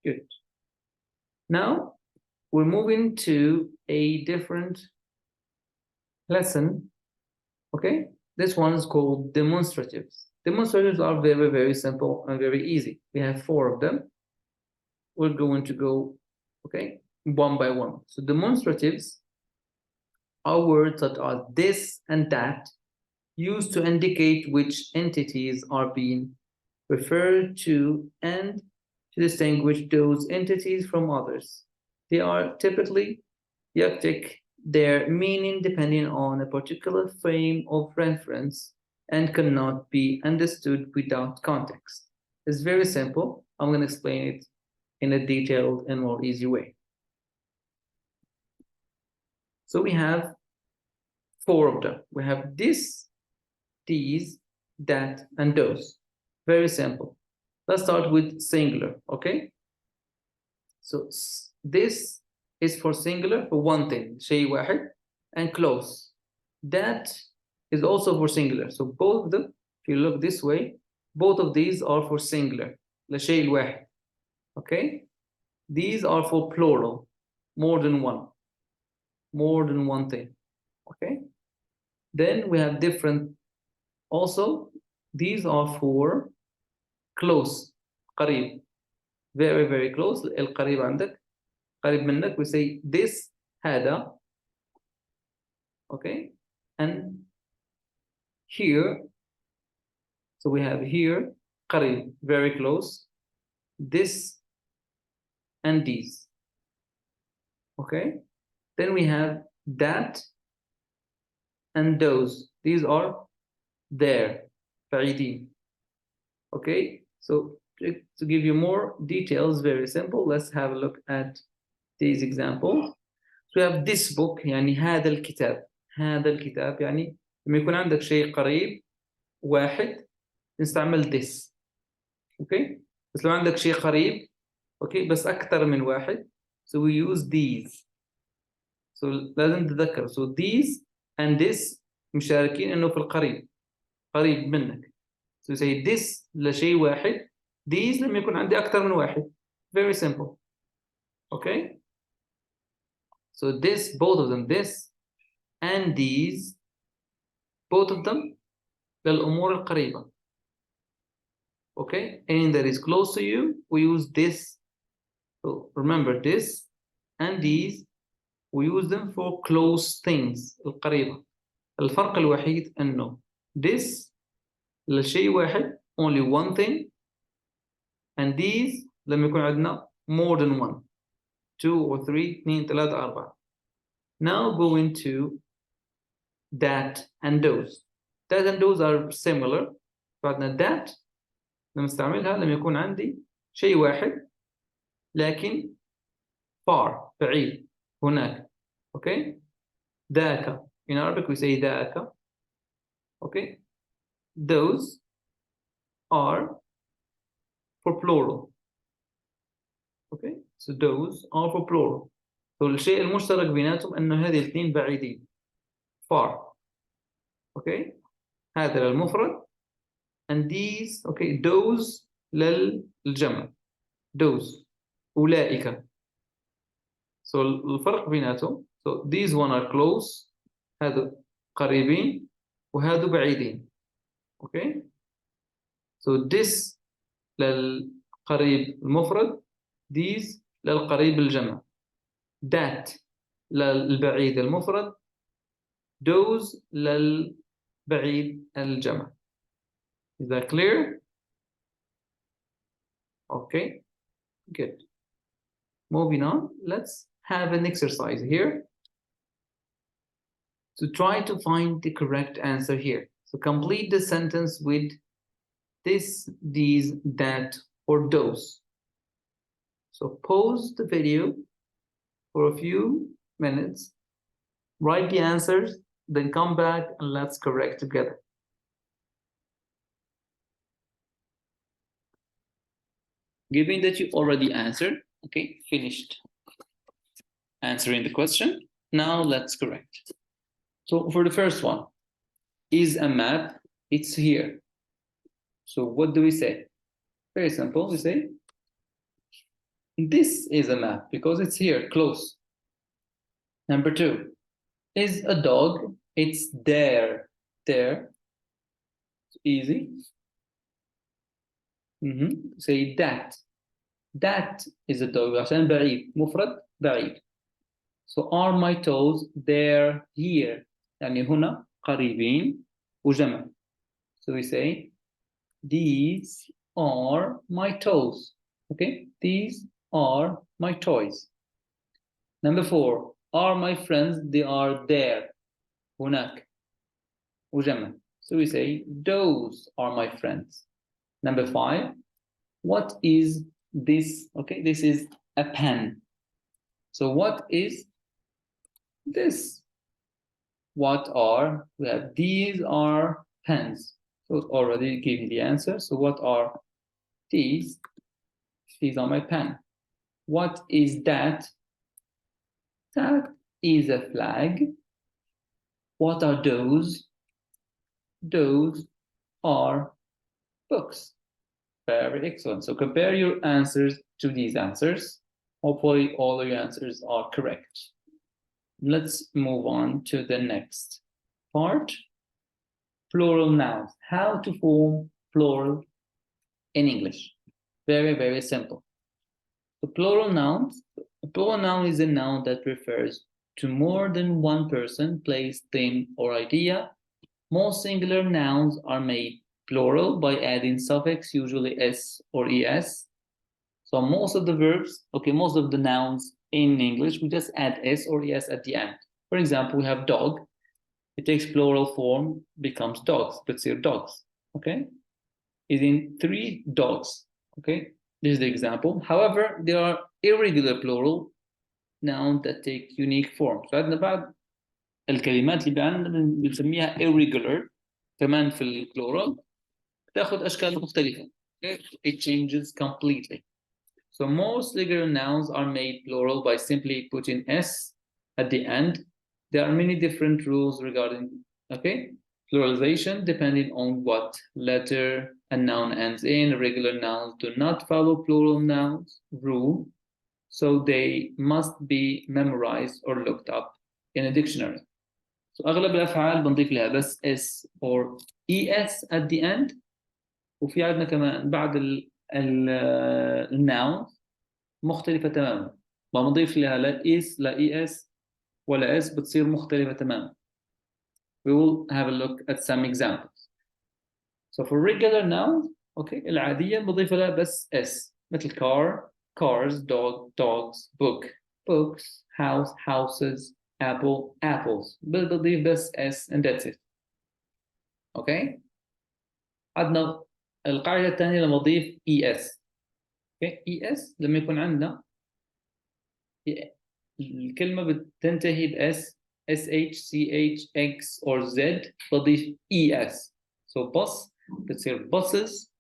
Good. Now we're moving to a different lesson. Okay, this one is called demonstratives. Demonstratives are very, very simple and very easy. We have 4 of them. We're going to go, okay, one by one. So demonstratives are words that are this and that, used to indicate which entities are being referred to and to distinguish those entities from others. They are typically eidetic, their meaning depending on a particular frame of reference and cannot be understood without context. It's very simple. I'm going to explain it in a detailed and more easy way. So we have 4 of them. We have this, these, that, and those. Very simple. Let's start with singular, okay? So this is for singular, for one thing, شيء واحد, and close. That is also for singular. So both of them, if you look this way, both of these are for singular, لشيء الواحد. Okay? These are for plural, more than one thing. Okay? Then we have different, also, these are for close, قريب, very, very close. القريب عندك, قريب منك, we say this, هذا. Okay? And here, so we have here, قريب, very close, this, and these. Okay? Then we have that and those. These are there, بعيدين. Okay? So to give you more details, very simple, let's have a look at these examples. So we have this book, يعني هذا الكتاب. هذا الكتاب يعني لما يكون عندك شيء قريب واحد نستعمل this. Okay? بس لو عندك شيء قريب okay بس أكثر من واحد, so we use these. So لازم تتذكر. So these and this مشاركين إنه في القريب, قريب منك. So say this لشيء واحد, these لما يكون عندي أكثر من واحد. Very simple. Okay? So this, both of them, this and these, both of them للأمور القريبة. Okay? Anything that is close to you, we use this. So remember this and these, we use them for close things, القريبة. الفرق الوحيد إنه this لشيء واحد, only one thing, and these لما يكون عندنا more than one, 2 or 3, 2, 3, 4. Now go into that and those. That and those are similar. بعدنا that نستعملها لما يكون عندي شيء واحد لكن far, بعيد, هناك. Okay? ذاك. In Arabic we say ذاك. Okay? Those are for plural. Okay? So those are for plural. So الشيء المشترك بيناتهم أنه هذه الاثنين بعيدين. Far. Okay? هذا للمفرد and these okay those للجمع those أولئك. So الفرق بيناتهم so these one are close هذا قريبين وهذا بعيدين. Okay, so this للقريب المفرد these للقريب الجمع that للبعيد المفرد those للبعيد الجمع. Is that clear? Okay, good. Moving on, let's have an exercise here to try to find the correct answer here. So complete the sentence with this, these, that, or those. So pause the video for a few minutes, write the answers, then come back and let's correct together. Given that you already answered, okay, finished answering the question, now let's correct. So for the first one, is a map, it's here. So what do we say? Very simple, we say, this is a map because it's here, close. Number two, is a dog, it's there, there. Easy. Say that. That is a dog عشان بعيد مفرد بعيد. So are my toes there here يعني هنا قريبين وجمع. So we say these are my toes. Okay, these are my toys. Number four, are my friends, they are there هناك وجمع. So we say those are my friends. Number five, what is this? Okay, this is a pen. So what is this? What are, we have these are pens. So it's already giving the answer. So what are these? These are my pen. What is that? That is a flag. What are those? Those are books. Very excellent. So compare your answers to these answers. Hopefully all of your answers are correct. Let's move on to the next part. Plural nouns. How to form plural in English. Very, very simple. The plural nouns. A plural noun is a noun that refers to more than one person, place, thing, or idea. Most singular nouns are made plural by adding suffix, usually s or es. So most of the verbs, okay, most of the nouns in English, we just add s or es at the end. For example, we have dog. It takes plural form, becomes dogs. Let's say dogs, okay? Is in 3 dogs, okay? This is the example. However, there are irregular plural nouns that take unique form. So عندنا بعد الكلمات اللي بنسميها irregular كمان في البلورال تاخذ اشكال مختلفه. It changes completely. So most regular nouns are made plural by simply putting s at the end. There are many different rules regarding pluralization depending on what letter a noun ends in. Regular nouns do not follow plural nouns rule, so they must be memorized or looked up in a dictionary. So أغلب الأفعال بنضيف لها بس s or es at the end. وفي عندنا كمان بعض الناون مختلفة تماما. ما بنضيف لها لا is لا es ولا s بتصير مختلفة تماما. We will have a look at some examples. So for regular nouns, okay, العادية بضيف لها بس s مثل car, cars, dog, dogs, book, books, house, houses, apple, apples. بضيف بس s and that's it. Okay. عندنا القاعدة الثانية لما نضيف es. Okay. es لما يكون عندنا الكلمة بتنتهي ب s, sh, ch, x or z بضيف es. So bus بتصير buses,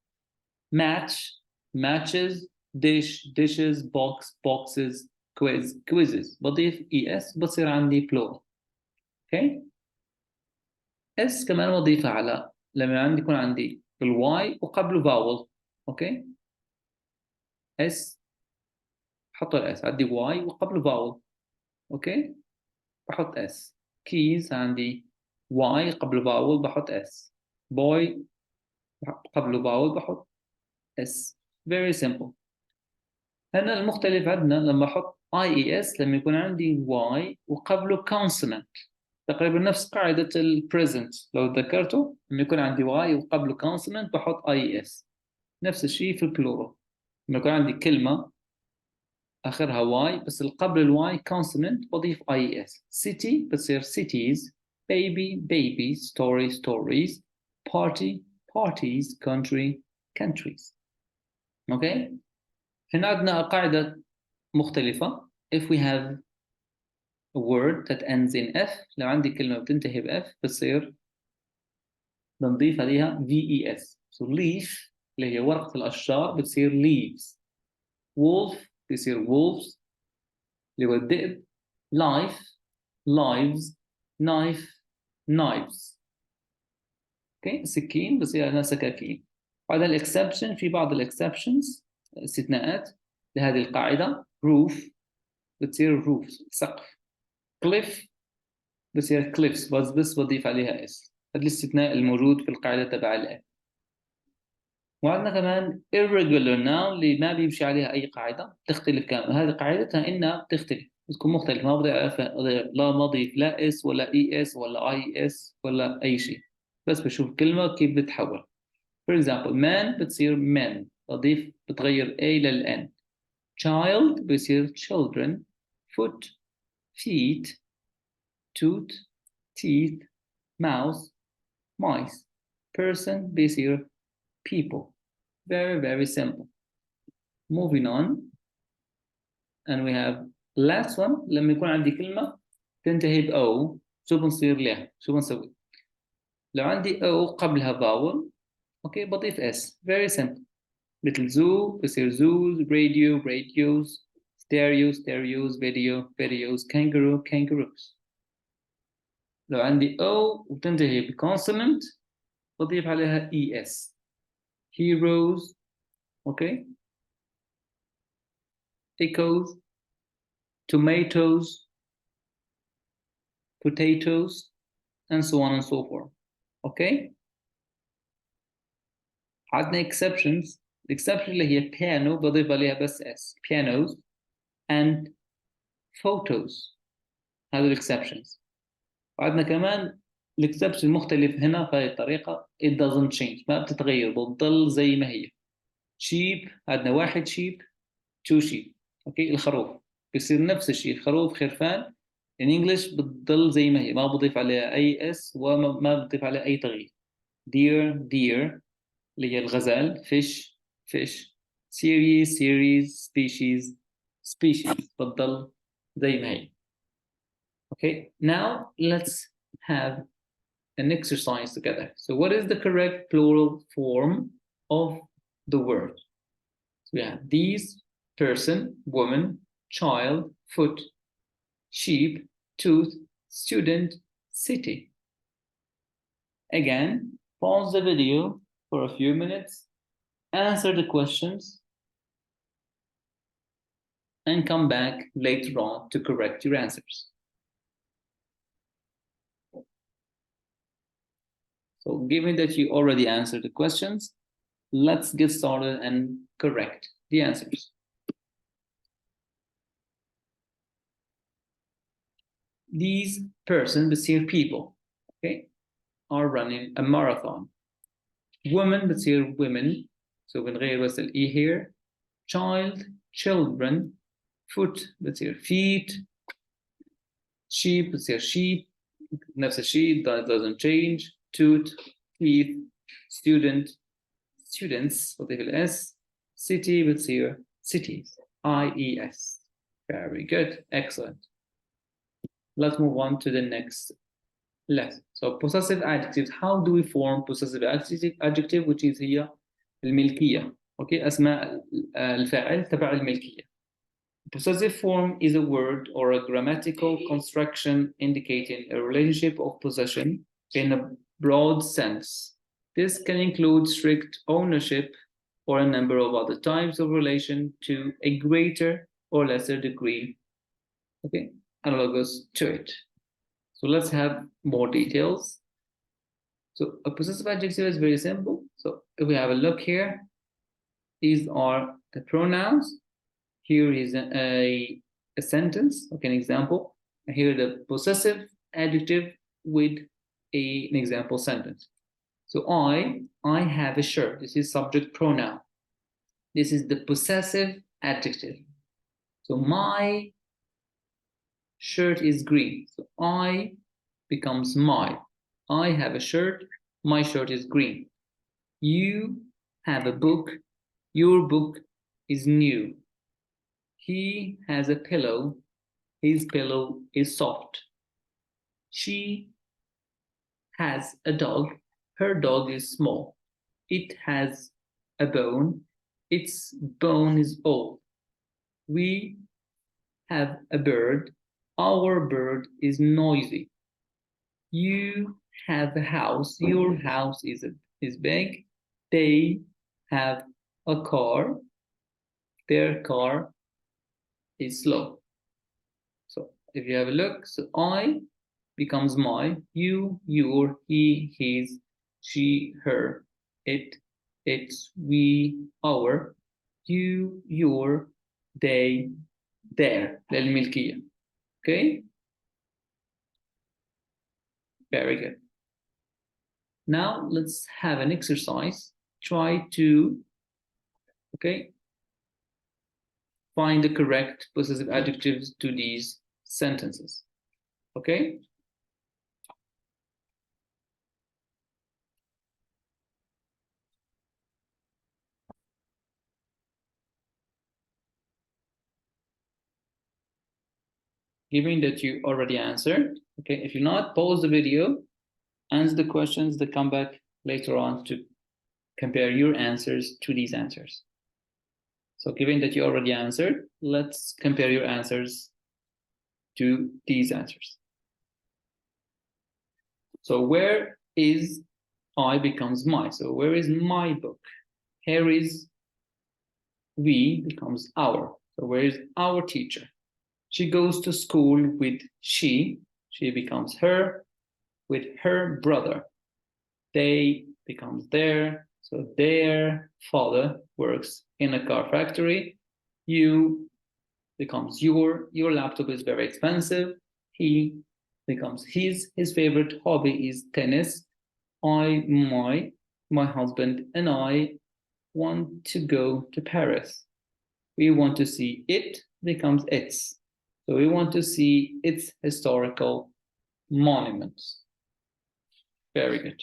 match, matches, dish, dishes, box, boxes, quiz, quizzes. بضيف es بصير عندي plural. Okay. s كمان بضيفها على لما عندي يكون عندي الواي وقبله فاول. اوكي، اس، بحط الاس، عندي واي وقبله فاول. اوكي، بحط اس. كيز عندي واي قبله فاول بحط اس. بوي قبله فاول بحط اس. very simple. هنا المختلف عندنا لما احط IES لما يكون عندي Y وقبله consonant، تقريبا نفس قاعدة البريزنت لو ذكرته، لما يكون عندي Y وقبله consonant بحط IES. نفس الشيء في البلورال، لما يكون عندي كلمة آخرها Y بس اللي قبل الواي consonant بضيف IES. city بتصير cities، baby babies، story stories، party parties، country countries. اوكي، هنا عندنا قاعدة مختلفة. if we have a word that ends in F، لو عندي كلمة بتنتهي ب F بتصير بنضيف عليها VES. so leaf اللي هي ورقة الأشجار بتصير leaves. wolf بتصير wolves اللي هو الذئب. life lives. knife knives. اوكي، سكين بصير لنا سكاكين. بعد الاكسبشن، في بعض الاكسبشنز استثناءات لهذه القاعدة. roof بتصير roofs سقف. cliff بتصير cliffs بس بضيف عليها اس. هذا الاستثناء الموجود في القاعدة تبع ال. وعندنا كمان irregular noun اللي ما بيمشي عليها أي قاعدة، تختلف كامل. هذه قاعدتها إنها بتختلف، بتكون مختلفة، ما بضيف لا مضيف لا اس ولا اي اس ولا اي اس ولا أي شيء، بس بشوف كلمة كيف بتتحول. for example man بتصير men، بضيف بتغير a لل n. child بصير children. foot feet. tooth teeth. mouse mice. person بيصير people. very very simple. moving on, and we have last one. لما يكون عندي كلمة تنتهي ب O شو بنصير لها؟ شو بنسوي؟ لو عندي O قبلها vowel اوكي بضيف S. very simple. مثل zoo بصير zoos. radio radios. stereo stereos. video videos. kangaroo kangaroos. لو عندي O وتنتهي بconsonant بضيف عليها ES. heroes. okay. echoes. tomatoes. potatoes, and so on and so forth. okay. عندنا exceptions. exception اللي هي piano بضيف عليها بس S. pianos and photos، هذول exceptions. وعندنا كمان الاكسبشن مختلف هنا في هذه الطريقة. it doesn't change، ما بتتغير، بتضل زي ما هي. sheep عندنا واحد sheep two sheep. اوكي، الخروف بيصير نفس الشيء، الخروف خرفان. in English بتضل زي ما هي، ما بضيف عليها أي اس وما بضيف عليها أي تغيير. deer deer اللي هي الغزال. fish fish. series species بتضل زي ما هي. okay. now let's have an exercise together. So what is the correct plural form of the word? So we have these, person, woman, child, foot, sheep, tooth, student, city. Again, pause the video for a few minutes, answer the questions, and come back later on to correct your answers. So given that you already answered the questions, let's get started and correct the answers. These persons, بتصير people, okay, are running a marathon. Women بتصير women, so بنغير بس ال E here. Child, children. Foot بتصير feet. Sheep بتصير sheep, نفس الشيء, that doesn't change. Tooth, teeth. Student, students بضيف ال S. City بتصير cities, IES. Very good, excellent. Let's move on to the next lesson. So possessive adjectives. How do we form possessive adjective which is هي الملكية. Okay, أسماء الفاعل تبع الملكية. Possessive form is a word or a grammatical construction indicating a relationship of possession in a broad sense This can include strict ownership or a number of other types of relation to a greater or lesser degree, okay, analogous to it. So let's have more details. So a possessive adjective is very simple. So if we have a look here, these are the pronouns. Here is a sentence, okay, an example. And here the possessive adjective with an example sentence. So I have a shirt. This is subject pronoun. This is the possessive adjective. So my shirt is green. So I becomes my. I have a shirt. My shirt is green. You have a book. Your book is new. He has a pillow. His pillow is soft. She has a dog. Her dog is small. It has a bone. Its bone is old. We have a bird. Our bird is noisy. You have a house. Your house is big. They have a car. Their car is slow. So if you have a look, so I becomes my, you, your, he, his, she, her, it, its, we, our, you, your, they, their, للملكية. Okay? Very good. Now let's have an exercise. Try to, okay, find the correct possessive adjectives to these sentences. Okay? Given that you already answered, okay, if you're not, pause the video, answer the questions, then come back later on to compare your answers to these answers. So given that you already answered, let's compare your answers to these answers. So where is I becomes my? So where is my book? Here is we becomes our. So where is our teacher? She goes to school with she becomes her, with her brother. They becomes their, so their father works in a car factory. You becomes your laptop is very expensive. He becomes his favorite hobby is tennis. My husband and I want to go to Paris. We want to see it becomes its. So we want to see its historical monuments. Very good.